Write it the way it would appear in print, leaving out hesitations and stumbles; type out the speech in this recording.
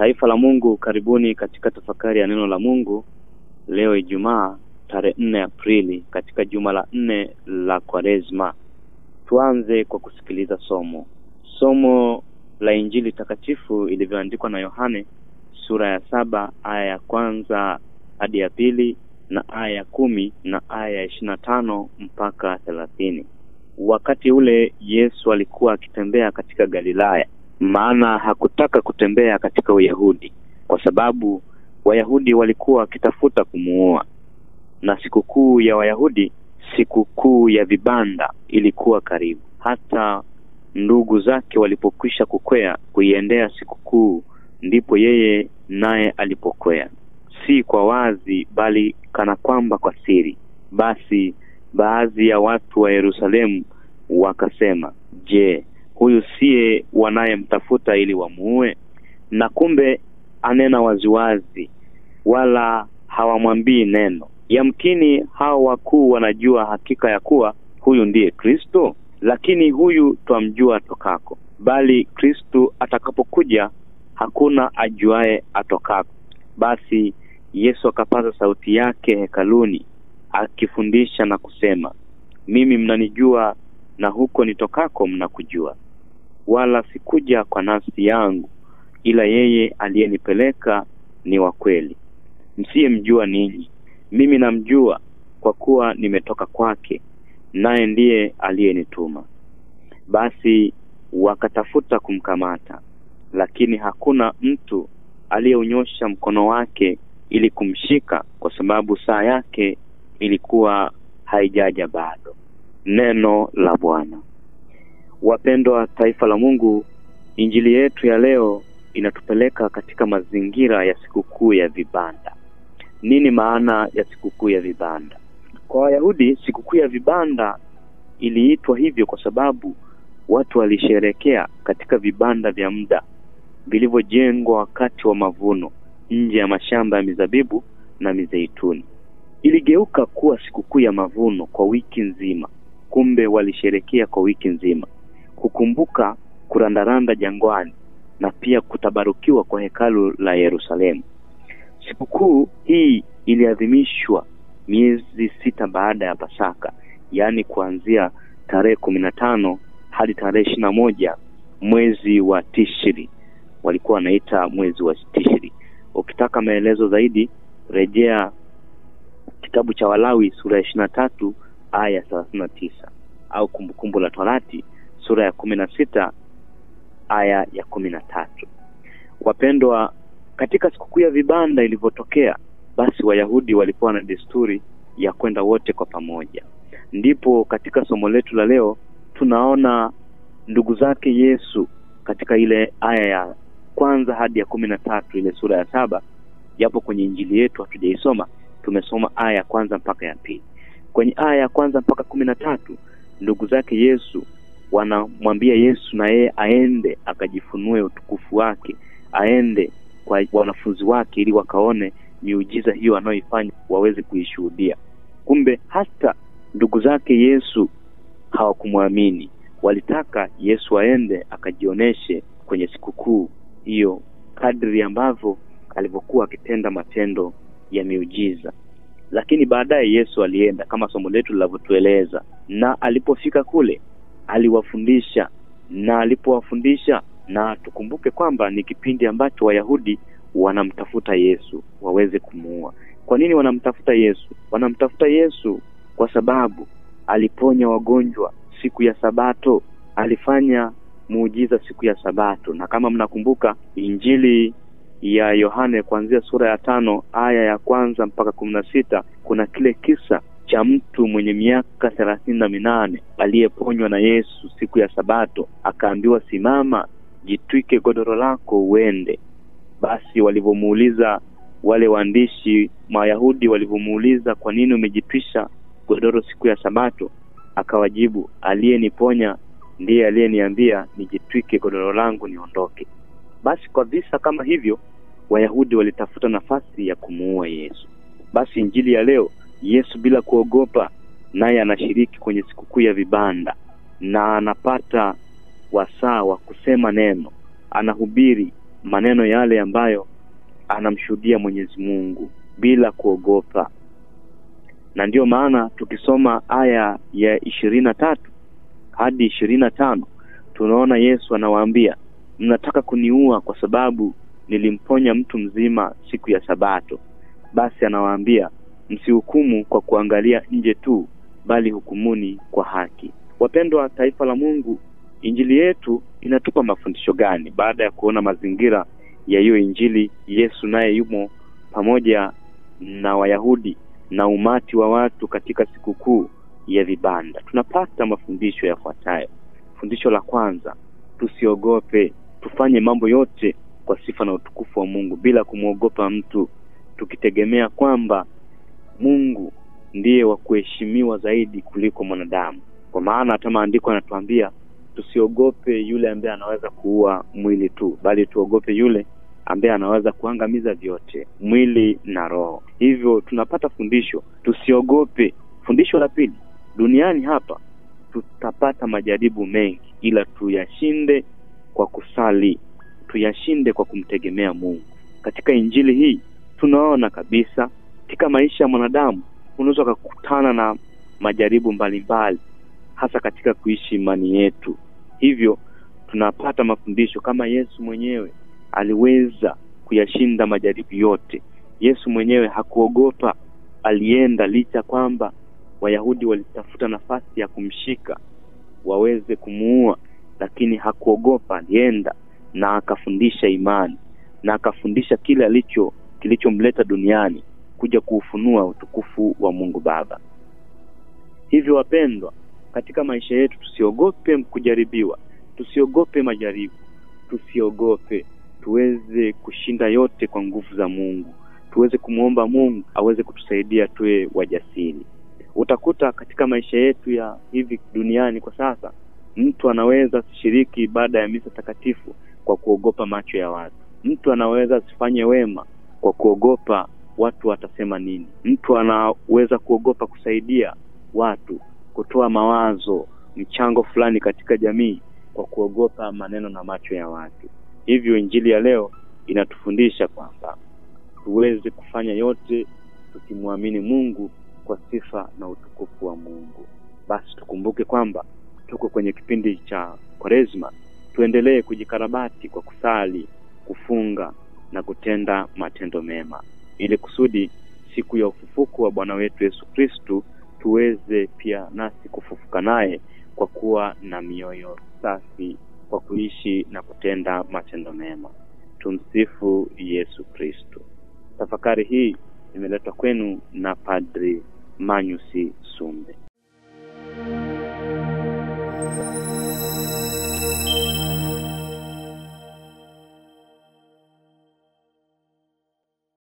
Taifa la Mungu, karibuni katika tafakari ya neno la Mungu. Leo Ijumaa tarehe 4 Aprili katika juma la 4 la Kwaresma. Tuanze kwa kusikiliza somo la Injili takatifu ilivyoandikwa na Yohane sura ya 7 aya ya kwanza hadi ya pili na aya ya 10 na aya ya 25 mpaka 30. Wakati ule Yesu alikuwa akitembea katika Galilaya, maana hakutaka kutembea katika Uyahudi kwa sababu Wayahudi walikuwa wakitafuta kumuua. Na sikukuu ya Wayahudi, sikukuu ya vibanda, ilikuwa karibu. Hata ndugu zake walipokwisha kukwea kuiendea sikukuu, ndipo yeye naye alipokwea, si kwa wazi bali kana kwamba kwa siri. Basi baadhi ya watu wa Yerusalemu wakasema, je, huyu siye wanayemtafuta ili wamuue? Na kumbe anena waziwazi, wala hawamwambii neno. Yamkini hao wakuu wanajua hakika ya kuwa huyu ndiye Kristo, lakini huyu twamjua atokako, bali Kristo atakapokuja hakuna ajuaye atokako. Basi Yesu akapaza sauti yake hekaluni akifundisha na kusema, mimi mnanijua, na huko nitokako mnakujua, wala sikuja kwa nafsi yangu, ila yeye aliyenipeleka ni wa kweli. Msiyemjua ninyi, mimi namjua, kwa kuwa nimetoka kwake, naye ndiye aliyenituma. Basi wakatafuta kumkamata, lakini hakuna mtu aliyeunyosha mkono wake ili kumshika, kwa sababu saa yake ilikuwa haijaja bado. Neno la Bwana. Wapendwa taifa la Mungu, Injili yetu ya leo inatupeleka katika mazingira ya sikukuu ya vibanda. Nini maana ya sikukuu ya vibanda? Kwa Wayahudi, sikukuu ya vibanda iliitwa hivyo kwa sababu watu walisherehekea katika vibanda vya muda vilivyojengwa wakati wa mavuno nje ya mashamba ya mizabibu na mizeituni. Iligeuka kuwa sikukuu ya mavuno kwa wiki nzima. Kumbe walisherehekea kwa wiki nzima kukumbuka kurandaranda jangwani na pia kutabarukiwa kwa hekalu la Yerusalemu. Sikukuu hii iliadhimishwa miezi 6 baada ya Pasaka, yani kuanzia tarehe 15 hadi tarehe 21 mwezi wa Tishri. Walikuwa wanaita mwezi wa Tishri. Ukitaka maelezo zaidi, rejea kitabu cha Walawi sura ya 23 aya 39 au Kumbukumbu la Torati sura ya 16 aya ya 13. Wapendwa, katika sikukuu ya vibanda ilivyotokea, basi Wayahudi walikuwa na desturi ya kwenda wote kwa pamoja. Ndipo katika somo letu la leo tunaona ndugu zake Yesu katika ile aya ya kwanza hadi ya 13, ile sura ya 7. Japo kwenye Injili yetu hatujaisoma, tumesoma aya ya kwanza mpaka ya pili. Kwenye aya ya kwanza mpaka 13, ndugu zake Yesu wanamwambia Yesu na yeye aende akajifunue utukufu wake, aende kwa wanafunzi wake ili wakaone miujiza hiyo anayoifanya waweze kuishuhudia. Kumbe hata ndugu zake Yesu hawakumwamini. Walitaka Yesu aende akajioneshe kwenye sikukuu hiyo kadri ambavyo alivyokuwa akitenda matendo ya miujiza. Lakini baadaye Yesu alienda kama somo letu linavyotueleza, na alipofika kule aliwafundisha, na alipowafundisha, na tukumbuke kwamba ni kipindi ambacho Wayahudi wanamtafuta Yesu waweze kumuua. Kwa nini wanamtafuta Yesu? Wanamtafuta Yesu kwa sababu aliponya wagonjwa siku ya Sabato, alifanya muujiza siku ya Sabato. Na kama mnakumbuka Injili ya Yohane kuanzia sura ya 5 aya ya kwanza mpaka 16, kuna kile kisa cha mtu mwenye miaka 38 aliyeponywa na Yesu siku ya Sabato, akaambiwa, simama, jitwike godoro lako uende. Basi walivyomuuliza wale waandishi Wayahudi, walivyomuuliza kwa nini umejitwisha godoro siku ya Sabato, akawajibu, aliyeniponya ndiye aliyeniambia nijitwike godoro langu niondoke. Basi kwa visa kama hivyo Wayahudi walitafuta nafasi ya kumuua Yesu. Basi Injili ya leo, Yesu bila kuogopa naye anashiriki kwenye sikukuu ya vibanda, na anapata wasaa wa kusema neno, anahubiri maneno yale ambayo anamshuhudia Mwenyezi Mungu bila kuogopa. Na ndio maana tukisoma aya ya 23 hadi 25 tunaona Yesu anawaambia, mnataka kuniua kwa sababu nilimponya mtu mzima siku ya Sabato. Basi anawaambia, msihukumu kwa kuangalia nje tu, bali hukumuni kwa haki. Wapendwa taifa la Mungu, injili yetu inatupa mafundisho gani? Baada ya kuona mazingira ya hiyo injili, Yesu naye yumo pamoja na Wayahudi na umati wa watu katika sikukuu ya vibanda. Tunapata mafundisho yafuatayo. Fundisho la kwanza, tusiogope, tufanye mambo yote kwa sifa na utukufu wa Mungu bila kumwogopa mtu, tukitegemea kwamba Mungu ndiye wa kuheshimiwa zaidi kuliko mwanadamu. Kwa maana hata maandiko yanatuambia tusiogope yule ambaye anaweza kuua mwili tu, bali tuogope yule ambaye anaweza kuangamiza vyote, mwili na roho. Hivyo tunapata fundisho, tusiogope. Fundisho la pili, duniani hapa tutapata majaribu mengi, ila tuyashinde kwa kusali, tuyashinde kwa kumtegemea Mungu. Katika injili hii tunaona kabisa katika maisha ya mwanadamu unaweza kukutana na majaribu mbalimbali, hasa katika kuishi imani yetu. Hivyo tunapata mafundisho kama Yesu mwenyewe aliweza kuyashinda majaribu yote. Yesu mwenyewe hakuogopa, alienda licha kwamba Wayahudi walitafuta nafasi ya kumshika waweze kumuua, lakini hakuogopa. Alienda na akafundisha imani, na akafundisha kile kilichomleta duniani, kuja kuufunua utukufu wa Mungu Baba. Hivyo wapendwa, katika maisha yetu tusiogope kujaribiwa, tusiogope majaribu, tusiogope, tuweze kushinda yote kwa nguvu za Mungu. Tuweze kumuomba Mungu aweze kutusaidia tuwe wajasiri. Utakuta katika maisha yetu ya hivi duniani kwa sasa, mtu anaweza kushiriki ibada ya misa takatifu kwa kuogopa macho ya watu. Mtu anaweza asifanye wema kwa kuogopa watu watasema nini. Mtu anaweza kuogopa kusaidia watu, kutoa mawazo, mchango fulani katika jamii kwa kuogopa maneno na macho ya watu. Hivyo injili ya leo inatufundisha kwamba tuweze kufanya yote tukimwamini Mungu kwa sifa na utukufu wa Mungu. Basi tukumbuke kwamba tuko kwenye kipindi cha Kwaresma. Tuendelee kujikarabati kwa kusali, kufunga na kutenda matendo mema, ili kusudi siku ya ufufuko wa Bwana wetu Yesu Kristo tuweze pia nasi kufufuka naye kwa kuwa na mioyo safi, kwa kuishi na kutenda matendo mema. Tumsifu Yesu Kristo. Tafakari hii imeletwa kwenu na Padri Manyusi Sumbe.